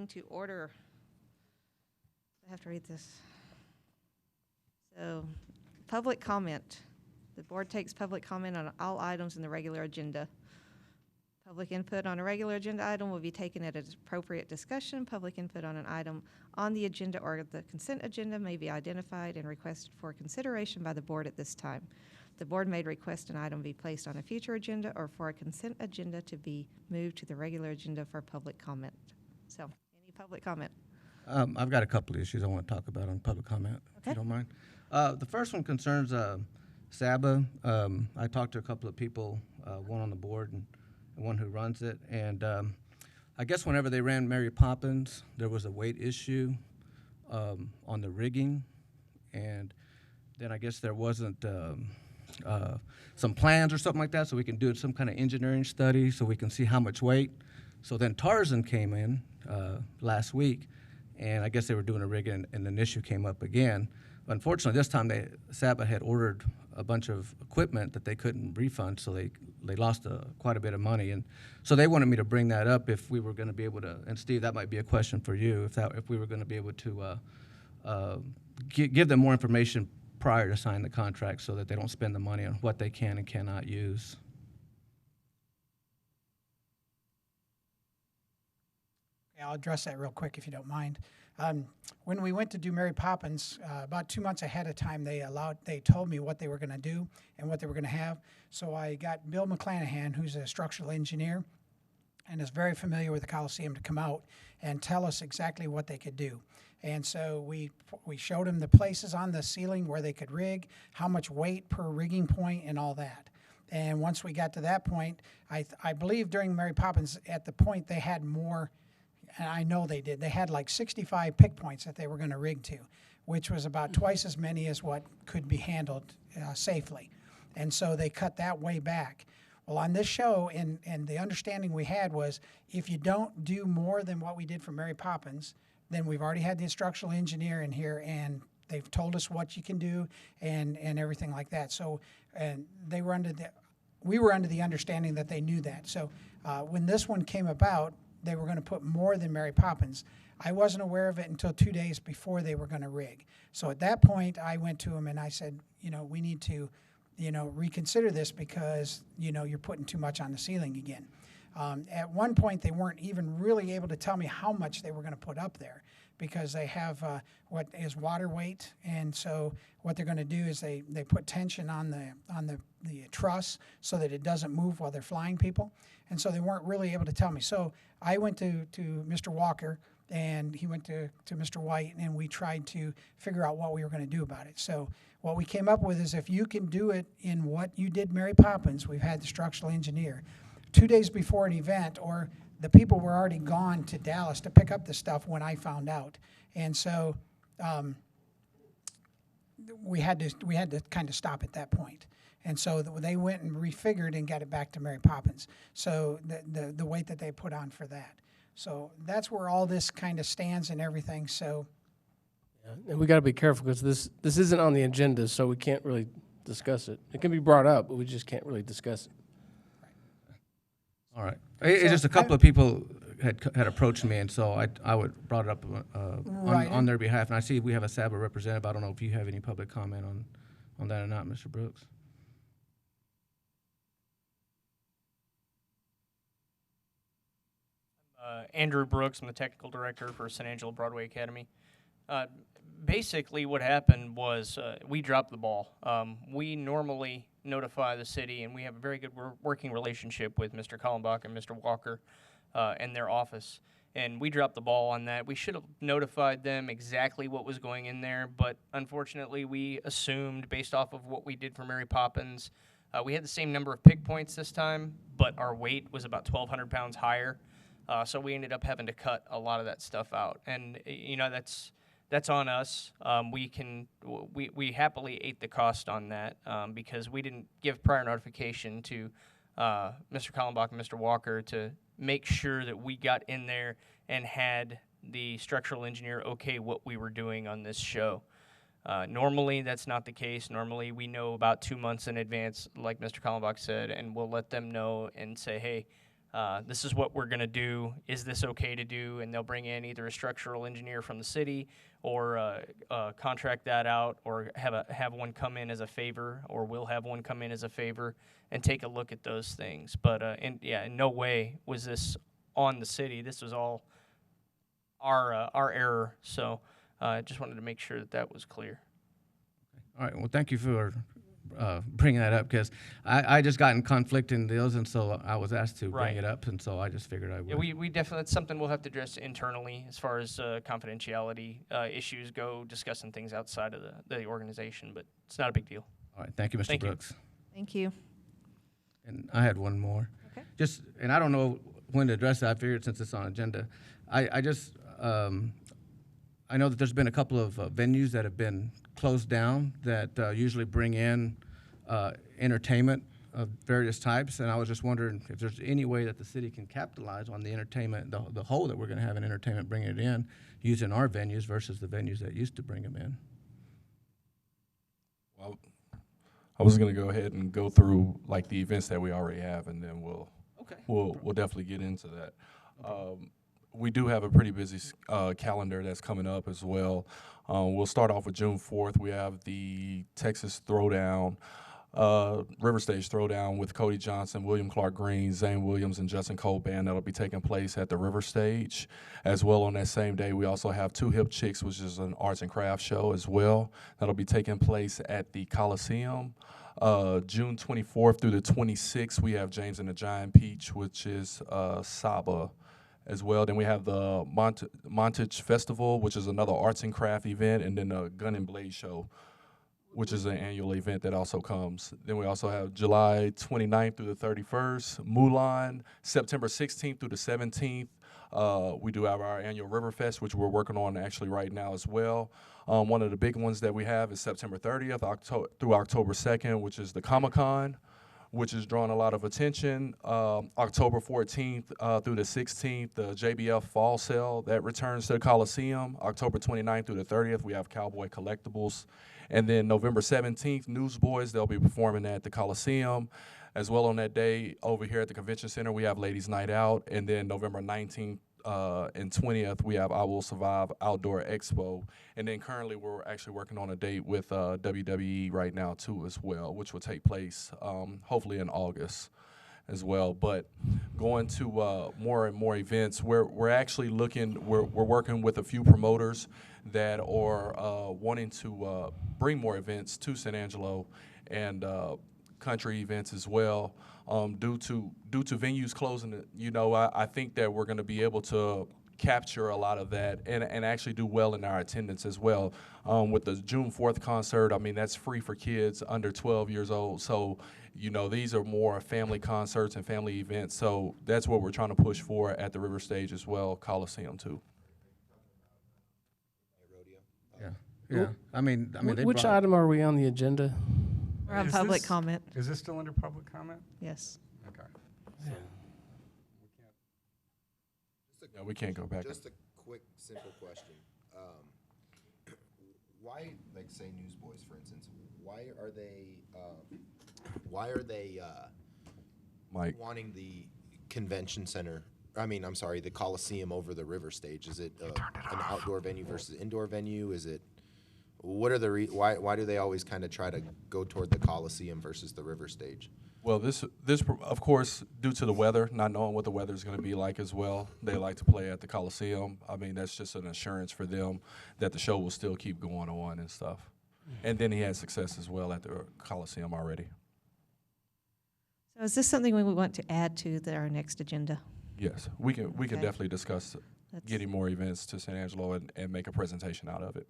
Calling to order. I have to read this. So, public comment. The board takes public comment on all items in the regular agenda. Public input on a regular agenda item will be taken at an appropriate discussion. Public input on an item on the agenda or the consent agenda may be identified and requested for consideration by the board at this time. The board may request an item be placed on a future agenda or for a consent agenda to be moved to the regular agenda for public comment. So, any public comment? I've got a couple of issues I want to talk about on public comment, if you don't mind. The first one concerns SABA. I talked to a couple of people, one on the board and one who runs it, and I guess whenever they ran Mary Poppins, there was a weight issue on the rigging, and then I guess there wasn't some plans or something like that, so we can do some kind of engineering study so we can see how much weight. So then Tarzan came in last week, and I guess they were doing a rig, and an issue came up again. Unfortunately, this time SABA had ordered a bunch of equipment that they couldn't refund, so they lost quite a bit of money. And so they wanted me to bring that up if we were going to be able to, and Steve, that might be a question for you, if we were going to be able to give them more information prior to signing the contract so that they don't spend the money on what they can and cannot use. I'll address that real quick if you don't mind. When we went to do Mary Poppins, about 2 months ahead of time, they told me what they were going to do and what they were going to have. So I got Bill McClanahan, who's a structural engineer and is very familiar with the Coliseum, to come out and tell us exactly what they could do. And so we showed them the places on the ceiling where they could rig, how much weight per rigging point, and all that. And once we got to that point, I believe during Mary Poppins, at the point they had more. And I know they did. They had like 65 pick points that they were going to rig to, which was about twice as many as what could be handled safely. And so they cut that way back. Well, on this show, and the understanding we had was if you don't do more than what we did for Mary Poppins, then we've already had the instructional engineer in here, and they've told us what you can do and everything like that. So and we were under the understanding that they knew that. So when this one came about, they were going to put more than Mary Poppins. I wasn't aware of it until 2 days before they were going to rig. So at that point, I went to them and I said, we need to, reconsider this because, you're putting too much on the ceiling again. At one point, they weren't even really able to tell me how much they were going to put up there because they have what is water weight. And so what they're going to do is they put tension on the truss so that it doesn't move while they're flying people. And so they weren't really able to tell me. So I went to Mr. Walker, and he went to Mr. White, and we tried to figure out what we were going to do about it. So what we came up with is if you can do it in what you did Mary Poppins, we've had the structural engineer, 2 days before an event, or the people were already gone to Dallas to pick up the stuff when I found out. And so we had to kind of stop at that point. And so they went and refigured and got it back to Mary Poppins. So the weight that they put on for that. So that's where all this kind of stands and everything. So, yeah, and we got to be careful because this isn't on the agenda, so we can't really discuss it. It can be brought up, but we just can't really discuss it. All right. It's just a couple of people had approached me, and so I brought it up on their behalf. And I see we have a SABA representative. I don't know if you have any public comment on that or not, Mr. Brooks. Andrew Brooks, I'm the technical director for San Angelo Broadway Academy. Basically what happened was we dropped the ball. We normally notify the city, and we have a very good working relationship with Mr. Kallenbach and Mr. Walker and their office. And we dropped the ball on that. We should have notified them exactly what was going in there, but unfortunately we assumed based off of what we did for Mary Poppins, we had the same number of pick points this time, but our weight was about 1,200 pounds higher. So we ended up having to cut a lot of that stuff out, and that's on us. We happily ate the cost on that because we didn't give prior notification to Mr. Kallenbach and Mr. Walker to make sure that we got in there and had the structural engineer okay what we were doing on this show. Normally, that's not the case. Normally, we know about 2 months in advance, like Mr. Kallenbach said, and we'll let them know and say, hey, this is what we're going to do. Is this okay to do? And they'll bring in either a structural engineer from the city or contract that out, or have one come in as a favor, or we'll have one come in as a favor and take a look at those things. But in no way was this on the city. This was all our error. So I just wanted to make sure that was clear. All right, well, thank you for bringing that up, because I just got in conflict in deals, and so I was asked to bring Right. it up, and so I just figured I would. Yeah, we definitely, that's something we'll have to address internally as far as confidentiality issues go, discussing things outside of the organization, but it's not a big deal. All right, thank you, Mr. Thank you. Brooks. Thank you. And I had one more. Okay. Just, and I don't know when to address it. I figured since it's on agenda. I just, I know that there's been a couple of venues that have been closed down that usually bring in entertainment of various types, and I was just wondering if there's any way that the city can capitalize on the entertainment, the hole that we're going to have in entertainment, bringing it in, using our venues versus the venues that used to bring them in. Well, I was going to go ahead and go through like the events that we already have, and then we'll definitely get into that. We do have a pretty busy calendar that's coming up as well. We'll start off with June 4th. We have the Texas Throwdown, River Stage Throwdown with Cody Johnson, William Clark Green, Zane Williams, and Justin Cole Band. That'll be taking place at the River Stage. As well, on that same day, we also have Two Hip Chicks, which is an arts and crafts show as well. That'll be taking place at the Coliseum. June 24th through the 26th, we have James and the Giant Peach, which is Saba as well. Then we have the Montage Festival, which is another arts and craft event, and then the Gun and Blade Show, which is an annual event that also comes. Then we also have July 29th through the 31st, Mulan, September 16th through the 17th. We do have our annual River Fest, which we're working on actually right now as well. One of the big ones that we have is September 30th through October 2nd, which is the Comic-Con, which is drawing a lot of attention. October 14th through the 16th, the JBF Fall Sale, that returns to the Coliseum. October 29th through the 30th, we have Cowboy Collectibles. And then November 17th, Newsboys, they'll be performing at the Coliseum. As well on that day, over here at the Convention Center, we have Ladies Night Out. And then November 19th and 20th, we have I Will Survive Outdoor Expo. And then currently, we're actually working on a date with WWE right now, too, as well, which will take place hopefully in August as well. But going to more and more events, we're actually we're working with a few promoters that are wanting to bring more events to San Angelo and country events as well. Due to venues closing, I think that we're going to be able to capture a lot of that and actually do well in our attendance as well. With the June 4th concert, I mean, that's free for kids under 12 years old. So, these are more family concerts and family events. So that's what we're trying to push for at the River Stage as well, Coliseum too. Yeah. I mean, they Which brought- item are we on the agenda? We're on Is public this- comment. Is this still under public comment? Yes. Okay. Yeah, we can't go back. Just a quick, simple question. Why, like, say Newsboys, for instance, why are they Mike. wanting the convention center? The Coliseum over the River Stage. Is it an outdoor venue versus indoor venue? Is it? What are the why do they always kind of try to go toward the Coliseum versus the River Stage? Well, this of course, due to the weather, not knowing what the weather is going to be like as well, they like to play at the Coliseum. I mean, that's just an assurance for them that the show will still keep going on and stuff. And then he had success as well at the Coliseum already. So is this something we want to add to our next agenda? Yes, we can Okay. definitely discuss That's- getting more events to San Angelo and make a presentation out of it.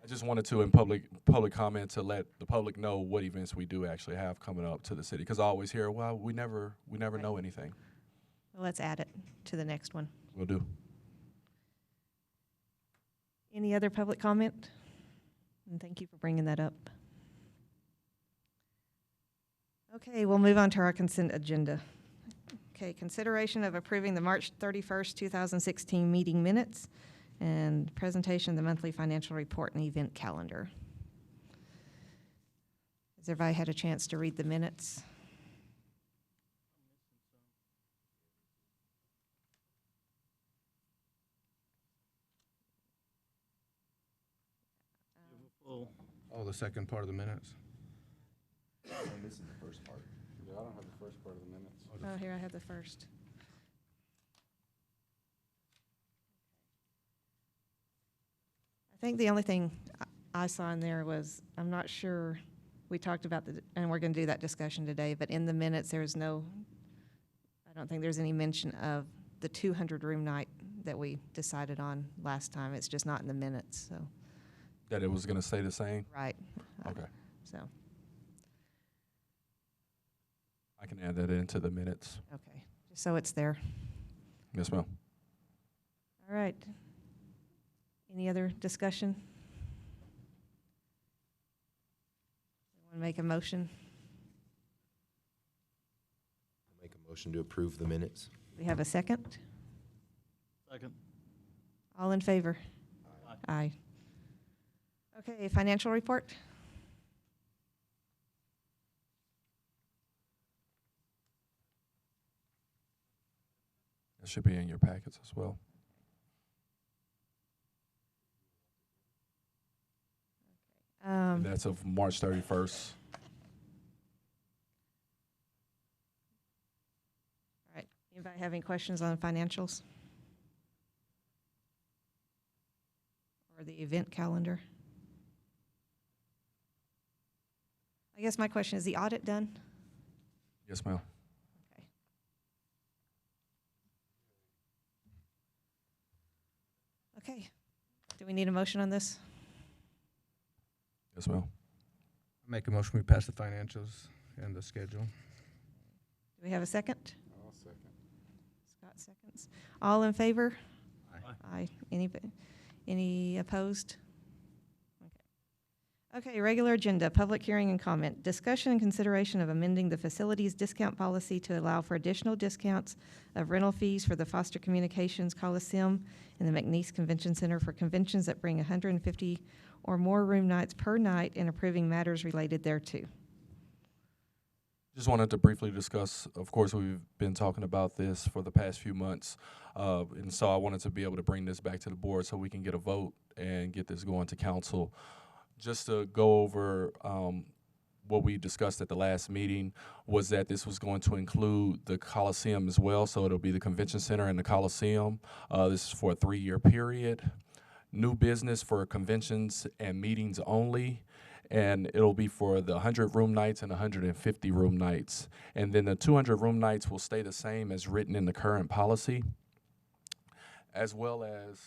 I just wanted to, in public comment, to let the public know what events we do actually have coming up to the city. Because I always hear, well, we never know anything. Well, let's add it to the next one. We'll do. Any other public comment? And thank you for bringing that up. Okay, we'll move on to our consent agenda. Okay, consideration of approving the March 31st, 2016 meeting minutes and presentation of the monthly financial report and event calendar. Has everybody had a chance to read the minutes? Oh, the second part of the minutes? This is the first part. Yeah, I don't have the first part of the minutes. Oh, here I have the first. I think the only thing I saw in there was, I'm not sure, we talked about and we're going to do that discussion today, but in the minutes, there's no, I don't think there's any mention of the 200 room night that we decided on last time. It's just not in the minutes, so, That it was gonna stay the same? right. Okay. So, I can add that into the minutes. okay, just so it's there. Yes, ma'am. All right. Any other discussion? Want to make a motion? Make a motion to approve the minutes. We have a second? Second. All in favor? Aye. Okay, financial report? It should be in your packets as well. And that's of March 31st. All right. Anybody have any questions on financials? Or the event calendar? I guess my question, is the audit done? Yes, ma'am. Okay. Okay. Do we need a motion on this? Yes, ma'am. Make a motion, we pass the financials and the schedule. Do we have a second? I'll second. Scott seconds. All in favor? Aye. Aye. Any opposed? Okay. Okay, regular agenda, public hearing and comment. Discussion and consideration of amending the facilities discount policy to allow for additional discounts of rental fees for the Foster Communications Coliseum and the McNeese Convention Center for conventions that bring 150 or more room nights per night, and approving matters related thereto. Just wanted to briefly discuss, of course, we've been talking about this for the past few months, and so I wanted to be able to bring this back to the board so we can get a vote and get this going to council. Just to go over what we discussed at the last meeting was that this was going to include the Coliseum as well, so it'll be the Convention Center and the Coliseum. This is for a 3-year period. New business for conventions and meetings only, and it'll be for the 100 room nights and 150 room nights. And then the 200 room nights will stay the same as written in the current policy, as well as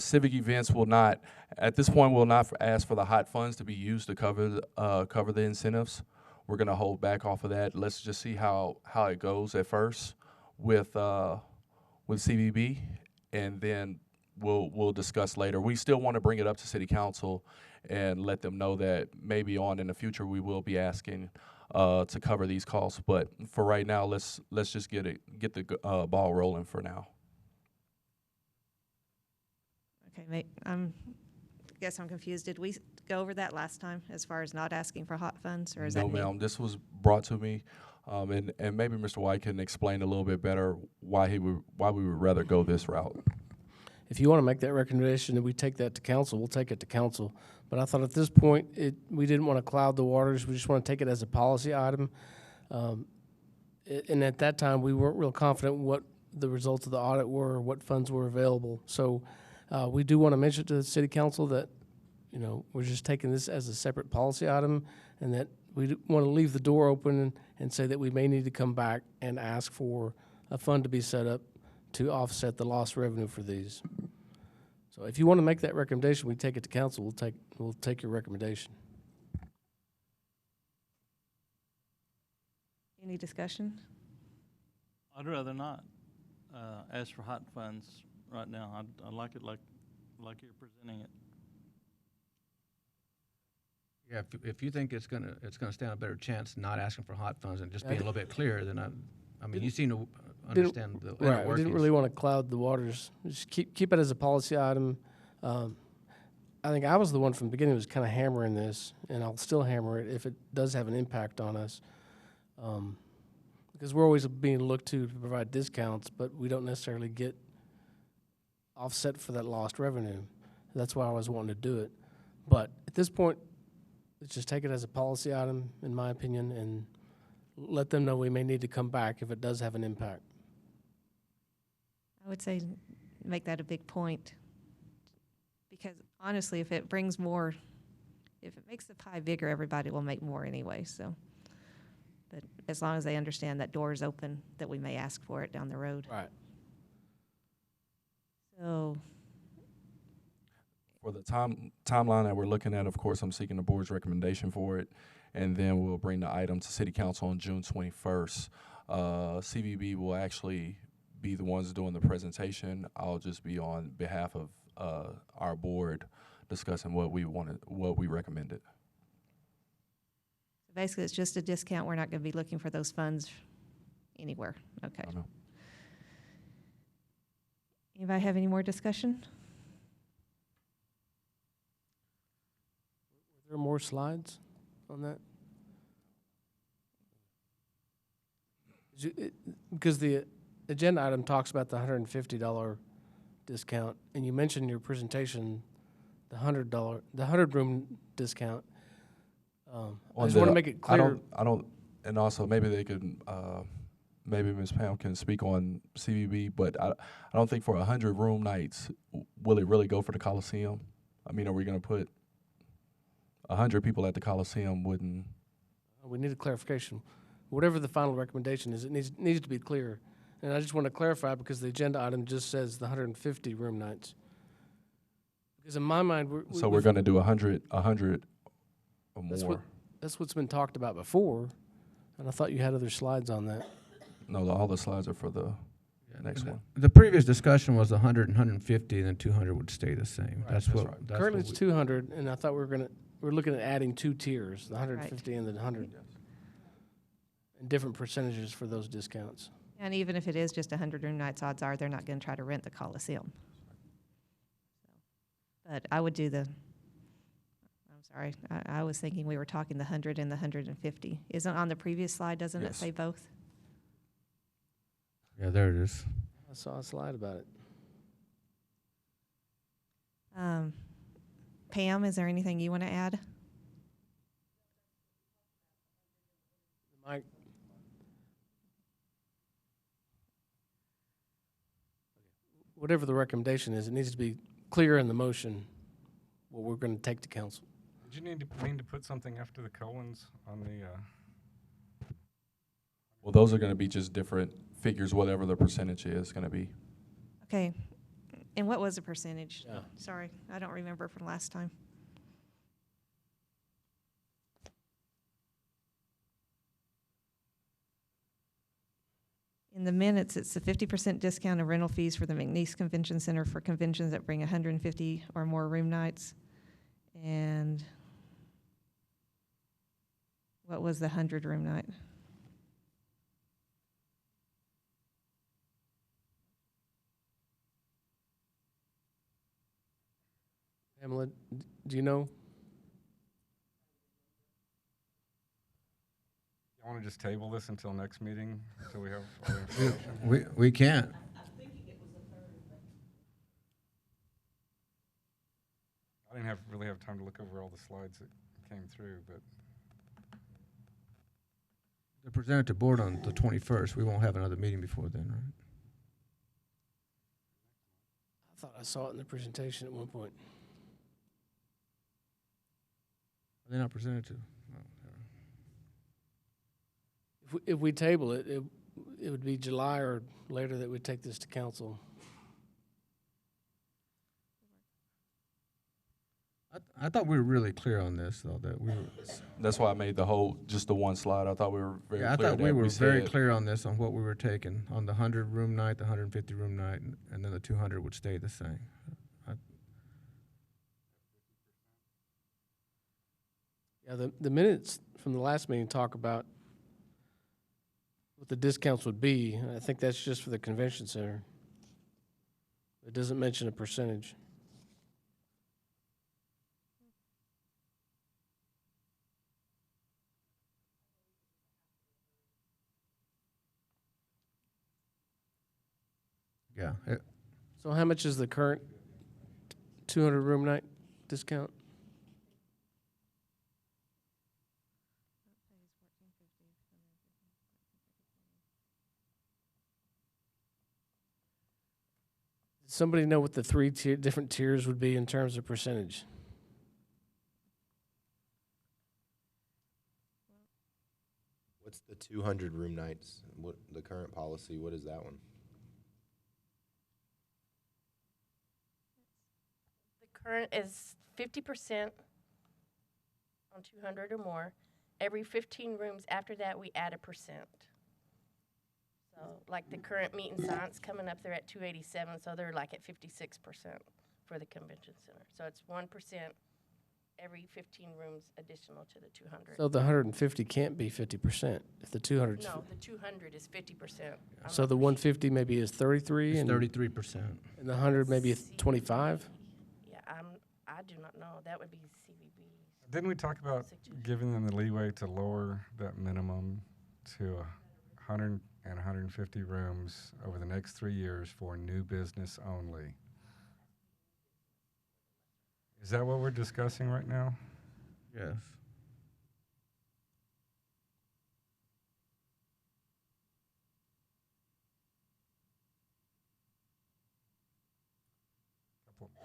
civic events will not, at this point, will not ask for the hot funds to be used to cover the incentives. We're gonna hold back off of that. Let's just see how it goes at first with CVB, and then we'll discuss later. We still want to bring it up to City Council and let them know that maybe on in the future we will be asking to cover these costs. But for right now, let's just get the ball rolling for now. Okay, guess I'm confused. Did we go over that last time as far as not asking for hot funds, or is that No, new? ma'am. This was brought to me, and maybe Mr. White can explain a little bit better why we would rather go this route. If you want to make that recommendation that we take that to council, we'll take it to council. But I thought at this point, we didn't want to cloud the waters. We just want to take it as a policy item. And at that time, we weren't real confident what the results of the audit were, or what funds were available. So we do want to mention to the city council that, you know, we're just taking this as a separate policy item, and that we want to leave the door open and say that we may need to come back and ask for a fund to be set up to offset the lost revenue for these. So if you want to make that recommendation, we take it to council. We'll take your recommendation. Any discussion? I'd rather not ask for hot funds right now. I like it like you're presenting it. Yeah, if you think it's gonna stand a better chance not asking for hot funds and just being a little bit clearer, then I mean, you seem to understand the inner Right, we didn't workings. really want to cloud the waters. Just keep it as a policy item. I think I was the one from the beginning who was kind of hammering this, and I'll still hammer it if it does have an impact on us. Because we're always being looked to provide discounts, but we don't necessarily get offset for that lost revenue. That's why I was wanting to do it. But at this point, let's just take it as a policy item, in my opinion, and let them know we may need to come back if it does have an impact. I would say make that a big point. Because honestly, if it brings more, if it makes the pie bigger, everybody will make more anyway, so. But as long as they understand that door is open, that we may ask for it down the road. Right. So, For the timeline that we're looking at, of course, I'm seeking the board's recommendation for it, and then we'll bring the item to City Council on June 21st. CVB will actually be the ones doing the presentation. I'll just be on behalf of our board discussing what we recommended. basically, it's just a discount. We're not going to be looking for those funds anywhere. Okay. I know. Anybody have any more discussion? Are there more slides on that? Because the agenda item talks about the $150 discount, and you mentioned in your presentation the $100 room discount. I just want to make it clear. I don't, and also maybe they could, maybe Ms. Pam can speak on CVB, but I don't think for 100 room nights, will it really go for the Coliseum? I mean, are we going to put 100 people at the Coliseum? Wouldn't. We need a clarification. Whatever the final recommendation is, it needs to be clear. And I just want to clarify because the agenda item just says the 150 room nights. Because in my mind, we're going to do 100 or more. That's what's been talked about before, and I thought you had other slides on that. No, all the slides are for the next one. The previous discussion was 100 and 150, and then 200 would stay the same. Right, That's right. Currently, it's 200, and I thought we're looking at adding two tiers, the 150 and the 100, and different percentages for those discounts. And even if it is just 100 room nights, odds are they're not going to try to rent the Coliseum. But I would do I'm sorry, I was thinking we were talking the 100 and the 150. Isn't on the previous slide, doesn't it Yes. say both? Yeah, there it is. I saw a slide about it. Pam, is there anything you want to add? Mike? Whatever the recommendation is, it needs to be clear in the motion what we're going to take to council. Did you mean to put something after the colons on the? Well, those are going to be just different figures, whatever the percentage is going to be. Okay. And what was the percentage? Yeah. Sorry, I don't remember from last time. In the minutes, it's a 50% discount of rental fees for the McNeese Convention Center for conventions that bring 150 or more room nights. And what was the 100 room night? Pamela, do you know? You want to just table this until next meeting until we have all the information? We can't. I didn't really have time to look over all the slides that came through, but They're presented to board on the 21st. We won't have another meeting before then, right? I thought I saw it in the presentation at one point. Are they not presented to? If we table it, it would be July or later that we'd take this to council. I thought we were really clear on this, though, that we were. That's why I made just the one slide. I thought we were very clear. Yeah, I thought we that were very said- clear on this, on what we were taking, on the 100 room night, the 150 room night, and then the 200 would stay the same. Yeah, the minutes from the last meeting talk about what the discounts would be. And I think that's just for the convention center. It doesn't mention a percentage. Yeah. So how much is the current 200 room night discount? Does somebody know what the different tiers would be in terms of percentage? What's the 200 room nights? What the current policy? What is that one? The current is 50% on 200 or more. Every 15 rooms after that, we add 1%. So like the current meat and science coming up, they're at 287, so they're like at 56% for the convention center. So it's 1% every 15 rooms additional to the 200. So the 150 can't be 50% if the 200. No, the 200 is 50%. So the 150 maybe is 33 It's and 33%. and the 100 maybe is 25. Yeah, I do not know. That would be CVB. Didn't we talk about giving them the leeway to lower that minimum to 100 and 150 rooms over the next 3 years for new business only? Is that what we're discussing right now? Yes.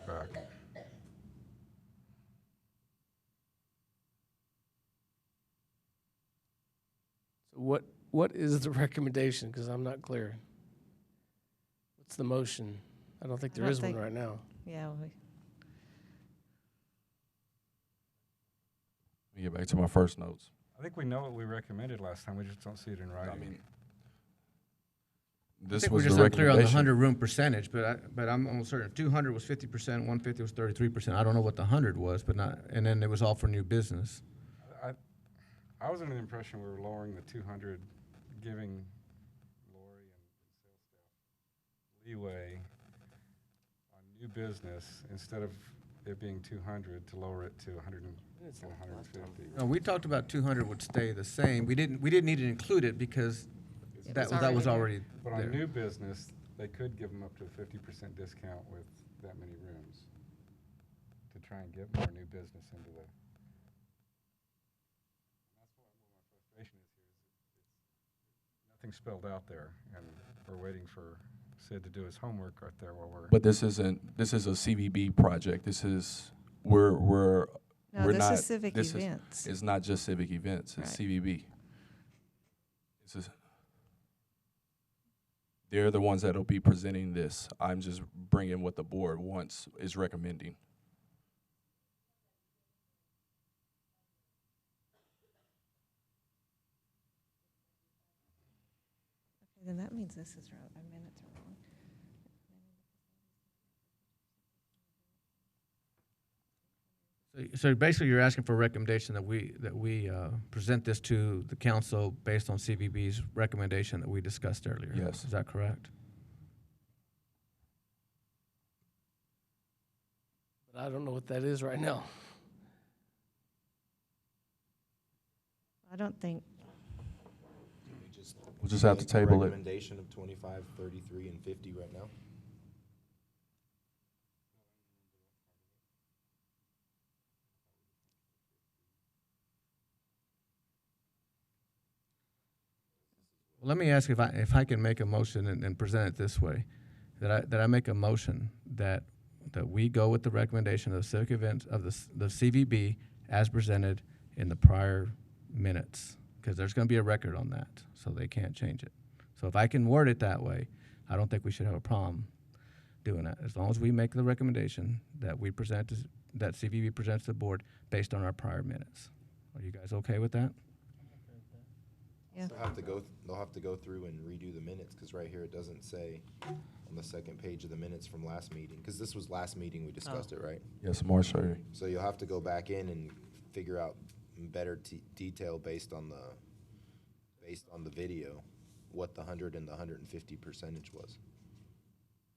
Back. So what is the recommendation? Because I'm not clear. What's the motion? I don't think there is one right now. Yeah, Let me get back to my first notes. I think we know what we recommended last time. We just don't see it in writing. I mean, I this think was we're just the unclear on the recommendation. 100 room percentage, but I'm almost certain 200 was 50%, 150 was 33%. I don't know what the 100 was, but not, and then it was all for new business. I was under the impression we were lowering the 200, giving Lori and sales staff leeway on new business instead of it being 200 to lower it to 100 and 150. No, we talked about 200 would stay the same. We didn't need to include it because that was already But on there. new business, they could give them up to a 50% discount with that many rooms to try and get more new business into the. That's what my frustration is here. Is nothing spelled out there, and we're waiting for Sid to do his homework right there while we're. But this is a CVB project. This is, we're no, we're this not. is civic this events. It's not just civic events, it's Right. CVB. They're the ones that'll be presenting this. I'm just bringing what the board is recommending. Okay, then that means this is wrong. Our minutes are wrong. So basically, you're asking for a recommendation that we present this to the council based on CVB's recommendation that we discussed earlier. Yes. Is that correct? But I don't know what that is right now. I don't think, We'll just have to table it. Recommendation of 25, 33, and 50 right now. Well, let me ask if I can make a motion and present it this way, that I make a motion that we go with the recommendation of the civic events of the CVB as presented in the prior minutes, because there's going to be a record on that, so they can't change it. So if I can word it that way, I don't think we should have a problem doing that, as long as we make the recommendation that we present, that CVB presents to the board based on our prior minutes. Are you guys okay with that? yeah. They'll have to go through and redo the minutes, because right here it doesn't say on the second page of the minutes from last meeting, because this was last meeting we discussed it, right? Yes, March 30. So you'll have to go back in and figure out better detail based on the video, what the 100 and the 150 percentage was.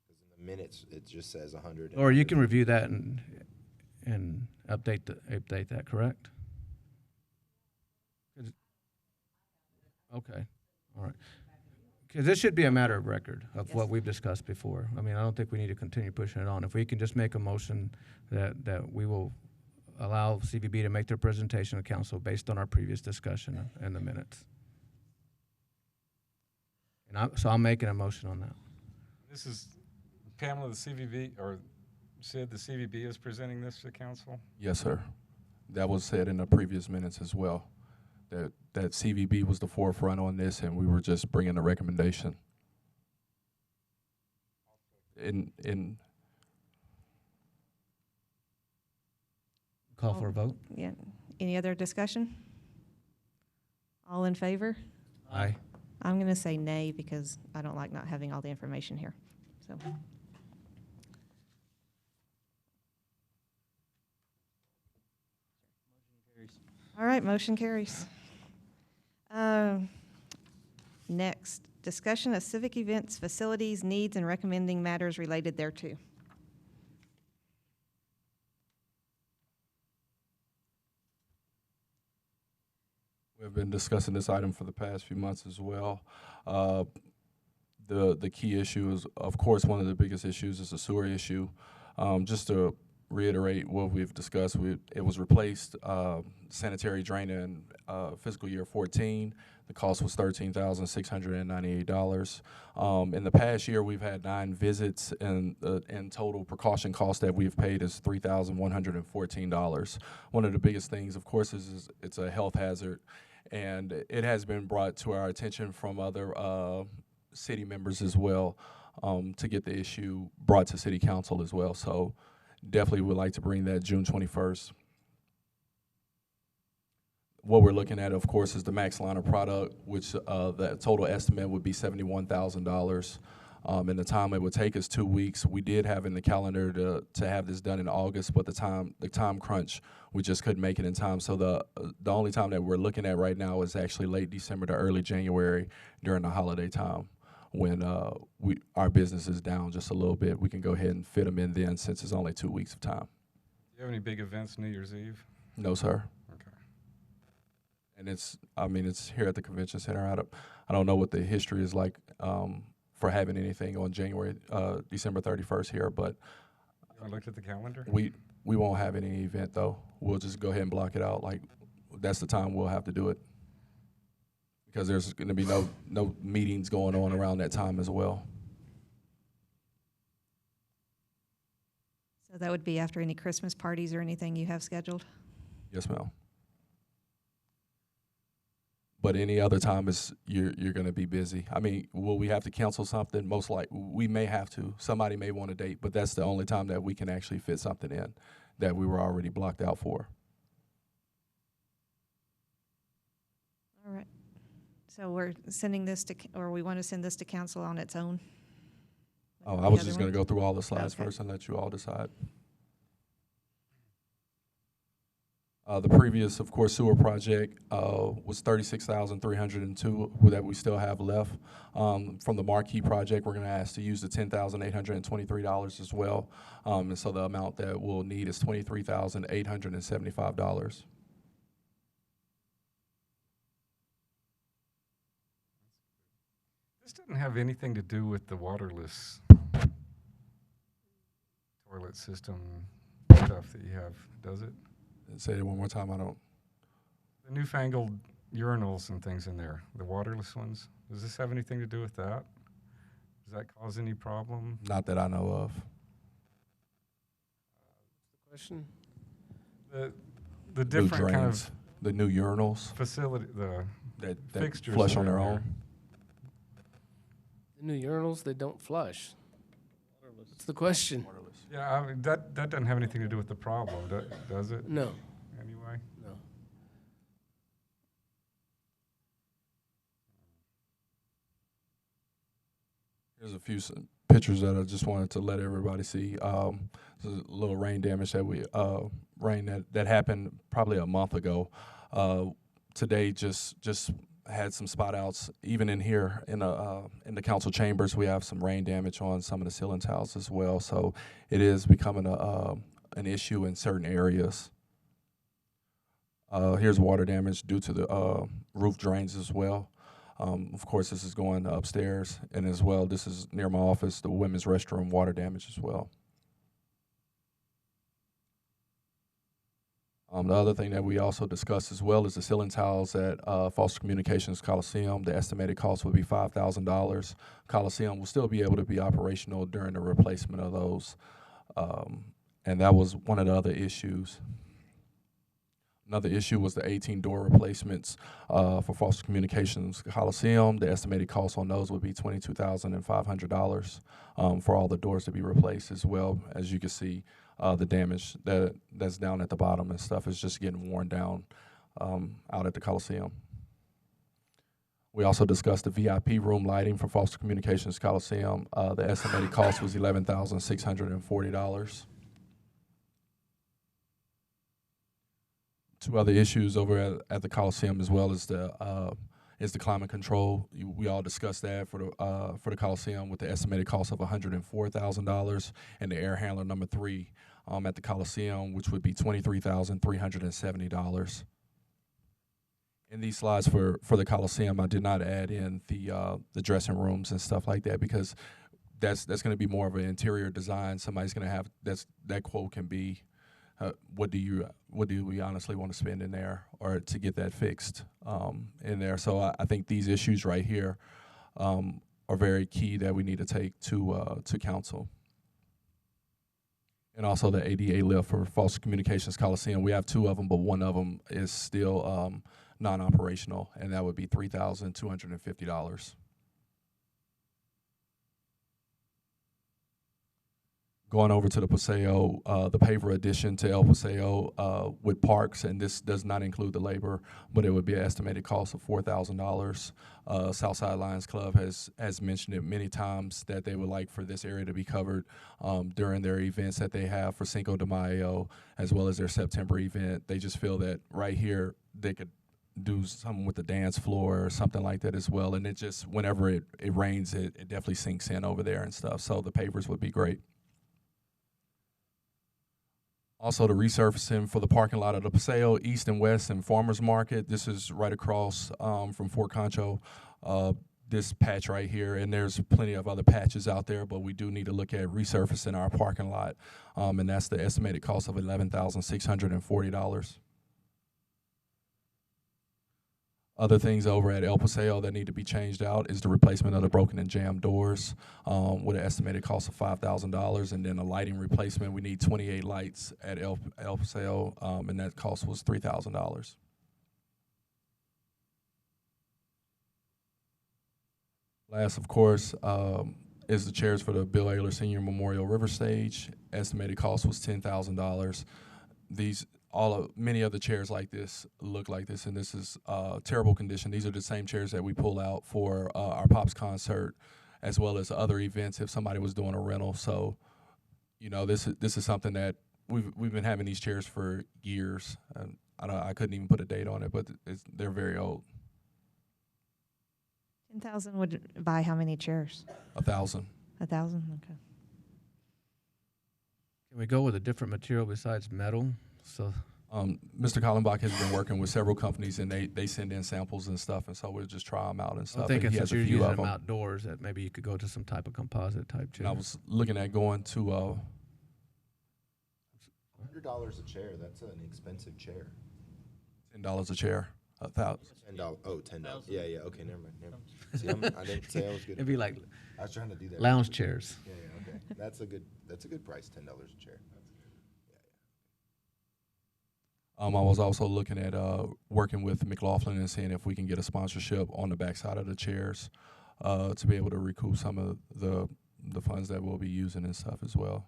Because in the minutes, it just says 100. Or you can review that and update that, correct? Okay, all right. Because this should be a matter of record of Yes. what we've discussed before. I mean, I don't think we need to continue pushing it on. If we can just make a motion that we will allow CVB to make their presentation to council based on our previous discussion and the minutes. And so I'm making a motion on that. This is Pamela, the CVB, or Sid, the CVB is presenting this to council? Yes, sir. That was said in the previous minutes as well, that CVB was the forefront on this, and we were just bringing a recommendation. Call for a vote? Yeah. Any other discussion? All in favor? Aye. I'm going to say nay because I don't like not having all the information here. So. All right, motion carries. Next, discussion of civic events, facilities, needs, and recommending matters related thereto. We've been discussing this item for the past few months as well. The key issue is, of course, one of the biggest issues is the sewer issue. Just to reiterate what we've discussed, it was replaced sanitary drain in fiscal year 14. The cost was $13,698. In the past year, we've had 9 visits, and total precaution cost that we've paid is $3,114. One of the biggest things, of course, is it's a health hazard, and it has been brought to our attention from other city members as well, to get the issue brought to city council as well. So definitely would like to bring that June 21st. What we're looking at, of course, is the max line of product, which the total estimate would be $71,000. And the time it would take is 2 weeks. We did have in the calendar to have this done in August, but the time crunch, we just couldn't make it in time. So the only time that we're looking at right now is actually late December to early January during the holiday time, when our business is down just a little bit. We can go ahead and fit them in then, since it's only 2 weeks of time. Do you have any big events New Year's Eve? No, sir. Okay. And it's here at the convention center. I don't know what the history is like for having anything on December 31st here, but I looked at the calendar. we won't have any event though. We'll just go ahead and block it out. Like, that's the time we'll have to do it, because there's going to be no meetings going on around that time as well. So that would be after any Christmas parties or anything you have scheduled? Yes, ma'am. But any other time you're going to be busy. I mean, will we have to cancel something? Most likely, we may have to. Somebody may want a date, but that's the only time that we can actually fit something in that we were already blocked out for. All right. So we're sending this or we want to send this to council on its own? Oh, The I was other just going one? to go through all the slides Okay. first and let you all decide. The previous, of course, sewer project was $36,302 that we still have left. From the Marquee project, we're going to ask to use the $10,823 as well. And so the amount that we'll need is $23,875. This doesn't have anything to do with the waterless toilet system stuff that you have, does it? Say it one more time. I don't. The newfangled urinals and things in there, the waterless ones. Does this have anything to do with that? Does that cause any problem? Not that I know of. Question? The New different kind drains, of the new urinals facility, the that fixtures flush that on are their in own. there. The new urinals, they don't flush. That's the question. Yeah, I mean, that doesn't have anything to do with the problem, does it? No, Anyway? no. Here's a few pictures that I just wanted to let everybody see. There's a little rain damage that that happened probably a month ago. Today just had some spot outs. Even in here in the council chambers, we have some rain damage on some of the ceiling tiles as well. So it is becoming an issue in certain areas. Here's water damage due to the roof drains as well. Of course, this is going upstairs, and as well, this is near my office, the women's restroom, water damage as well. The other thing that we also discussed as well is the ceiling tiles at Foster Communications Coliseum. The estimated cost would be $5,000. Coliseum will still be able to be operational during the replacement of those. And that was one of the other issues. Another issue was the 18 door replacements for Foster Communications Coliseum. The estimated cost on those would be $22,500 for all the doors to be replaced, as well as you can see the damage that's down at the bottom and stuff is just getting worn down out at the Coliseum. We also discussed the VIP room lighting for Foster Communications Coliseum. The estimated cost was $11,640. Two other issues over at the Coliseum as well as the climate control. We all discussed that for the Coliseum with the estimated cost of $104,000, and the air handler number 3 at the Coliseum, which would be $23,370. In these slides for the Coliseum, I did not add in the dressing rooms and stuff like that because that's going to be more of an interior design. Somebody's going to have that quote can be. What do we honestly want to spend in there or to get that fixed in there? So I think these issues right here are very key that we need to take to council. And also the ADA lift for Foster Communications Coliseum. We have 2 of them, but one of them is still non-operational, and that would be $3,250. Going over to the Paseo, the paver addition to El Paseo with parks, and this does not include the labor, but it would be an estimated cost of $4,000. Southside Lions Club has mentioned it many times that they would like for this area to be covered during their events that they have for Cinco de Mayo, as well as their September event. They just feel that right here they could do something with the dance floor or something like that as well, and it just, whenever it rains, it definitely sinks in over there and stuff, so the pavers would be great. Also, the resurfacing for the parking lot of the Paseo, East and West, and Farmers Market. This is right across from Fort Concho, this patch right here, and there's plenty of other patches out there, but we do need to look at resurfacing our parking lot, and that's the estimated cost of $11,640. Other things over at El Paseo that need to be changed out is the replacement of the broken and jammed doors with an estimated cost of $5,000, and then a lighting replacement. We need 28 lights at El Paseo, and that cost was $3,000. Last, of course, is the chairs for the Bill Ayler Senior Memorial River Stage. Estimated cost was $10,000. Many of the chairs like this look like this, and this is terrible condition. These are the same chairs that we pull out for our Pops concert, as well as other events if somebody was doing a rental. So, you know, this is something that we've been having these chairs for years. And I couldn't even put a date on it, but they're very old. 10,000 would buy how many chairs? 1,000. 1,000. Okay. Can we go with a different material besides metal? So, Mr. Kallenbach has been working with several companies, and they send in samples and stuff, and so we'll just try them out and stuff. I'm thinking he since has a you're few using of them them outdoors, that maybe you could go to some type of composite type chair. And I was looking at going to $100 a chair. That's an expensive chair. $10 a chair. $1,000. $10. Oh, $10. Yeah. Okay. Never mind. See, I didn't say I was good. It'd be like I was trying to do that. lounge chairs. Yeah. Okay. That's a good price. $10 a chair. I was also looking at working with McLaughlin and seeing if we can get a sponsorship on the backside of the chairs to be able to recoup some of the funds that we'll be using and stuff as well.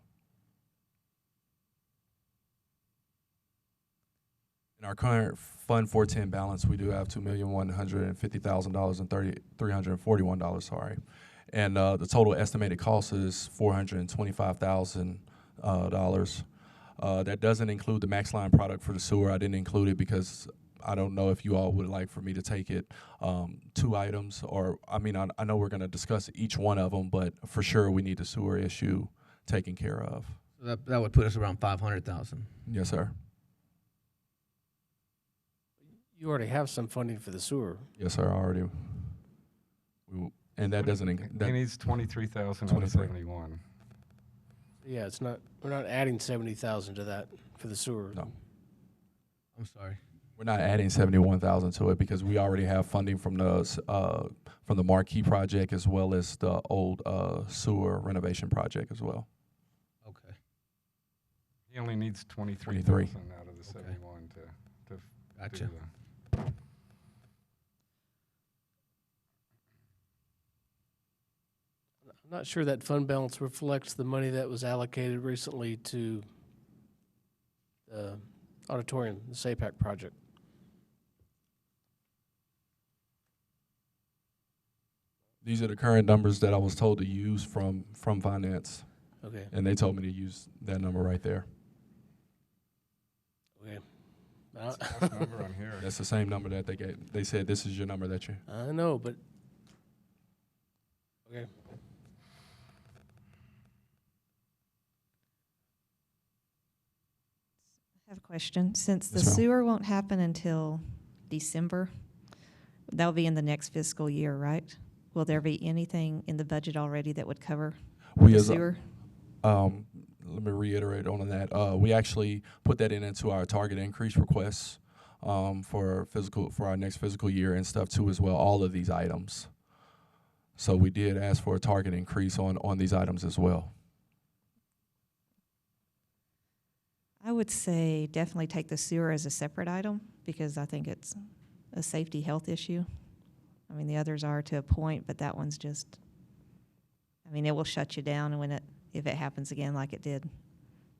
In our current Fund 410 balance, we do have $2,150,000 and $341. Sorry, and the total estimated cost is $425,000. That doesn't include the Max Line product for the sewer. I didn't include it because I don't know if you all would like for me to take it 2 items, or I know we're going to discuss each one of them, but for sure we need the sewer issue taken care of. So that would put us around 500,000. Yes, sir. You already have some funding for the sewer. Yes, sir. Already. And that doesn't, He that, needs 23,000 out of 23. 71. Yeah, it's not, we're not adding 70,000 to that for the sewer. no. I'm sorry. We're not adding 71,000 to it because we already have funding from the Marquee project as well as the old sewer renovation project as well. Okay. He only needs 23. 23,000 out of the Okay. 71 to Gotcha. do the. I'm not sure that fund balance reflects the money that was allocated recently to the auditorium, the SAPAC project. These are the current numbers that I was told to use from finance, Okay, and they told me to use that number right there. okay. That's the last number on here. That's the same number that they gave. They said this is your number that you. I know, but, okay. I have a question. Since the Yes, ma'am. sewer won't happen until December, that'll be in the next fiscal year, right? Will there be anything in the budget already that would cover We the as a- sewer? Let me reiterate on that. We actually put that into our target increase requests for our next fiscal year and stuff too as well. All of these items. So we did ask for a target increase on these items as well. I would say definitely take the sewer as a separate item because I think it's a safety health issue. I mean, the others are to a point, but that one's just, I mean, it will shut you down if it happens again like it did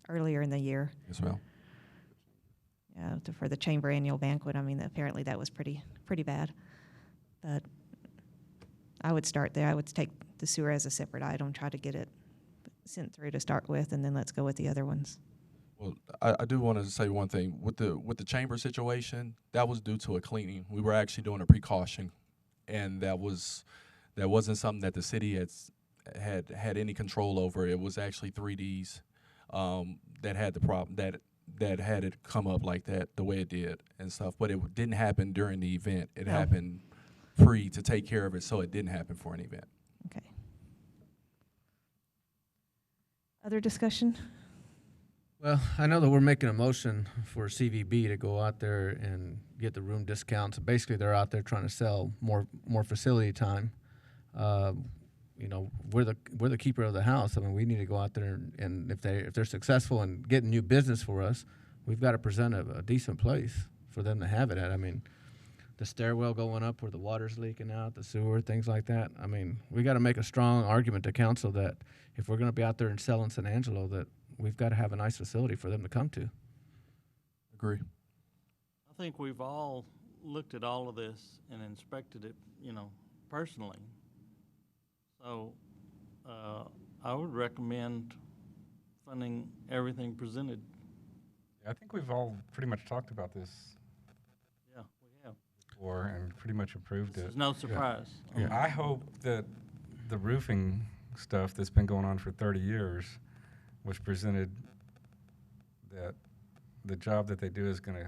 earlier in the year. Yes, ma'am. For the chamber annual banquet, I mean, apparently that was pretty bad. But I would start there. I would take the sewer as a separate item, try to get it sent through to start with, and then let's go with the other ones. Well, I do want to say one thing with the chamber situation. That was due to a cleaning. We were actually doing a precaution, and that wasn't something that the city had any control over. It was actually 3Ds that had the problem that had it come up like that the way it did and stuff. But it didn't happen during the event. It No. happened pre to take care of it, so it didn't happen for an event. Okay. Other discussion? Well, I know that we're making a motion for CVB to go out there and get the room discounts. Basically, they're out there trying to sell more facility time. You know, we're the keeper of the house. I mean, we need to go out there and if they're successful in getting new business for us, we've got to present a decent place for them to have it at. I mean, the stairwell going up where the water's leaking out, the sewer, things like that. I mean, we got to make a strong argument to council that if we're going to be out there and selling San Angelo, that we've got to have a nice facility for them to come to. Agree. I think we've all looked at all of this and inspected it, personally. So, I would recommend funding everything presented. I think we've all pretty much talked about this Yeah, we have. before and pretty much approved This it. is no surprise. I hope that the roofing stuff that's been going on for 30 years was presented, that the job that they do is going to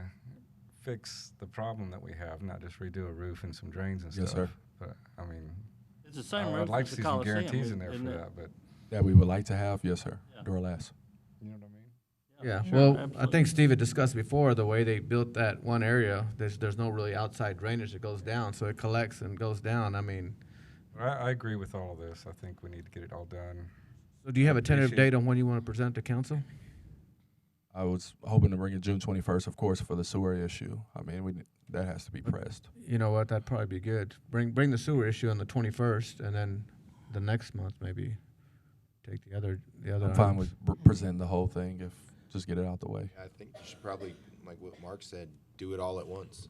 fix the problem that we have, not just redo a roof and some drains and Yes, stuff. sir. But, I mean, It's the same I'd roof like as to the see some Coliseum, guarantees in there isn't for it? that, but That we would like to have, yes, sir. Yeah. Duralast. you know what I mean? Yeah, sure, well, I absolutely. think Steve had discussed before, the way they built that one area, there's no really outside drainage that goes down, so it collects and goes down. I mean, But I agree with all of this. I think we need to get it all done. so do you have a tentative Appreciate- date on when you want to present to council? I was hoping to bring it June 21st, of course, for the sewer issue. I mean, that has to be pressed. You know what, that'd probably be good. Bring the sewer issue on the 21st, and then the next month maybe take the other I'm fine items. with presenting the whole thing just get it out the way. I think you should probably, like what Mark said, do it all at once.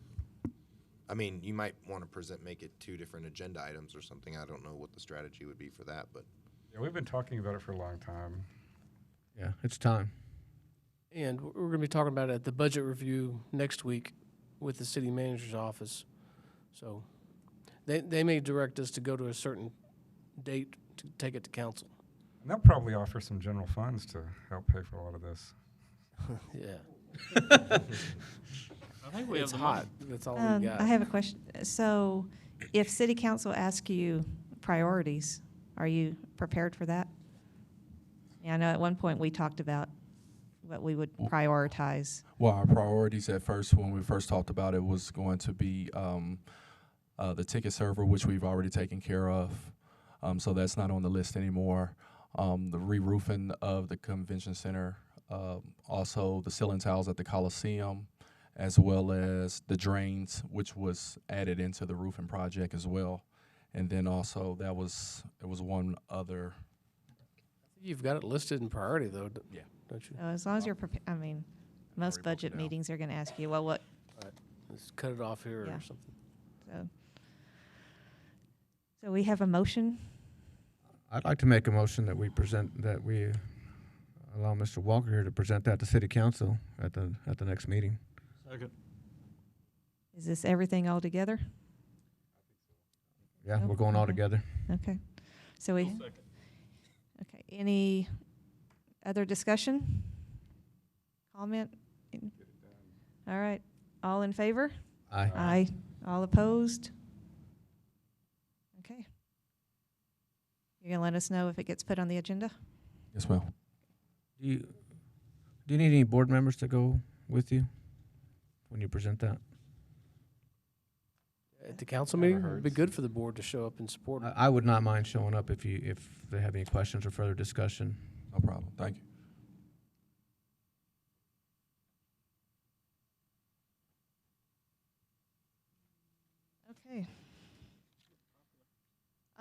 I mean, you might want to make it 2 different agenda items or something. I don't know what the strategy would be for that, but Yeah, we've been talking about it for a long time. Yeah, it's time. And we're going to be talking about it at the budget review next week with the city manager's office. So they may direct us to go to a certain date to take it to council. And they'll probably offer some general funds to help pay for a lot of this. Yeah. I think we have It's the hot. money. That's all we got. I have a question. So If city council asks you priorities, are you prepared for that? Yeah, I know at one point we talked about what we would prioritize. Well, our priorities at first, when we first talked about it, was going to be the ticket server, which we've already taken care of. So that's not on the list anymore. The re-roofing of the convention center, also the ceiling tiles at the Coliseum, as well as the drains, which was added into the roofing project as well. And then also there was one other. You've got it listed in priority, though, Yeah. don't you? As long as you're prepared, I mean, most already broke it budget down. meetings are going to ask you, well, what, Let's cut it off here Yeah. or something. so we have a motion. I'd like to make a motion that we allow Mr. Walker here to present that to city council at the next meeting. Second. Is this everything all together? Yeah, Oh, we're going all okay. together. Okay. So we, Second. okay, any other discussion? Comment? All right, all in favor? Aye. Aye. All opposed? Okay. You're gonna let us know if it gets put on the agenda? Yes, ma'am. Do you need any board members to go with you when you present that? At the council Never meeting, it'd be hurts. good for the board to show up and support it. I would not mind showing up if they have any questions or further discussion. No problem. Thank you. Okay.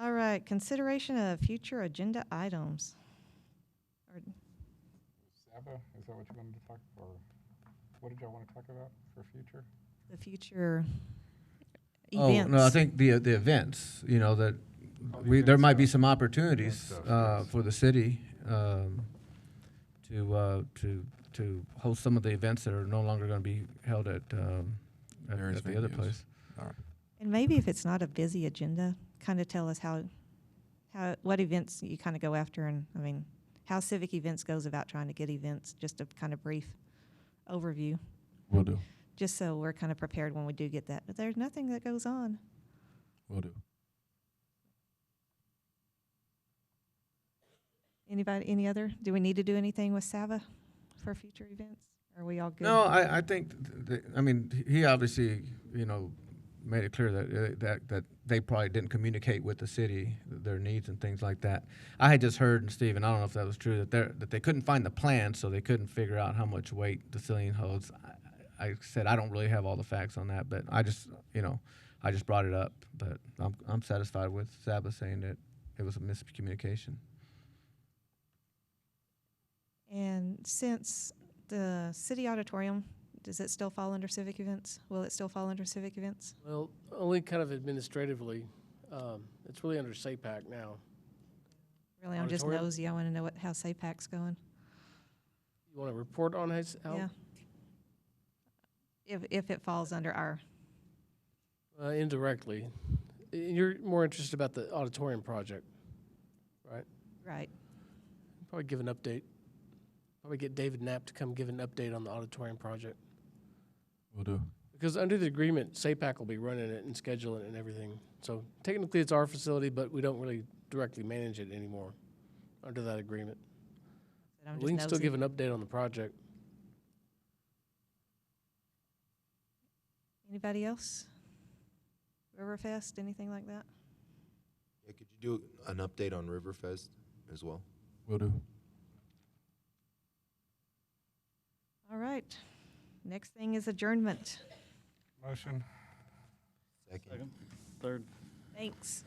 All right, consideration of future agenda items. Or- Saba, is that what you wanted to talk, or what did y'all want to talk about for future? The future Oh, events. no, I think the events, that Oh, the there event might be stuff. some opportunities Event stuff, yes. for the city to host some of the events that are no longer going to be held at Various the other venues. place. All right. And maybe if it's not a busy agenda, kind of tell us what events you kind of go after, and, I mean, how Civic Events goes about trying to get events, just a kind of brief overview, Will do. just so we're kind of prepared when we do get that. But there's nothing that goes on. Will do. Mm-hmm. Any other? Do we need to do anything with Saba for future events? Are we all good? No, I think, he obviously, made it clear that they probably didn't communicate with the city their needs and things like that. I had just heard, and Steve, and I don't know if that was true, that they couldn't find the plan, so they couldn't figure out how much weight the ceiling holds. I said I don't really have all the facts on that, but I just brought it up. But I'm satisfied with Saba saying that it was a miscommunication. And since the city auditorium, does it still fall under Civic Events? Will it still fall under Civic Events? Well, only kind of administratively. It's really under SAPAC now. Really, I'm just Auditorium? nosy. I want to know how SAPAC's going. You want to report on how? Yeah. If it falls under our, Indirectly. You're more interested about the auditorium project, right? right. Probably give an update. Probably get David Knapp to come give an update on the auditorium project. Will do. Because under the agreement, SAPAC will be running it and scheduling it and everything. So technically it's our facility, but we don't really directly manage it anymore under that agreement. I'm We just can still nosy. give an update on the project. Anybody else? Riverfest, anything like that? Yeah, could you do an update on Riverfest as well? Will do. All right. Next thing is adjournment. Motion? Second. Second. Third. Thanks.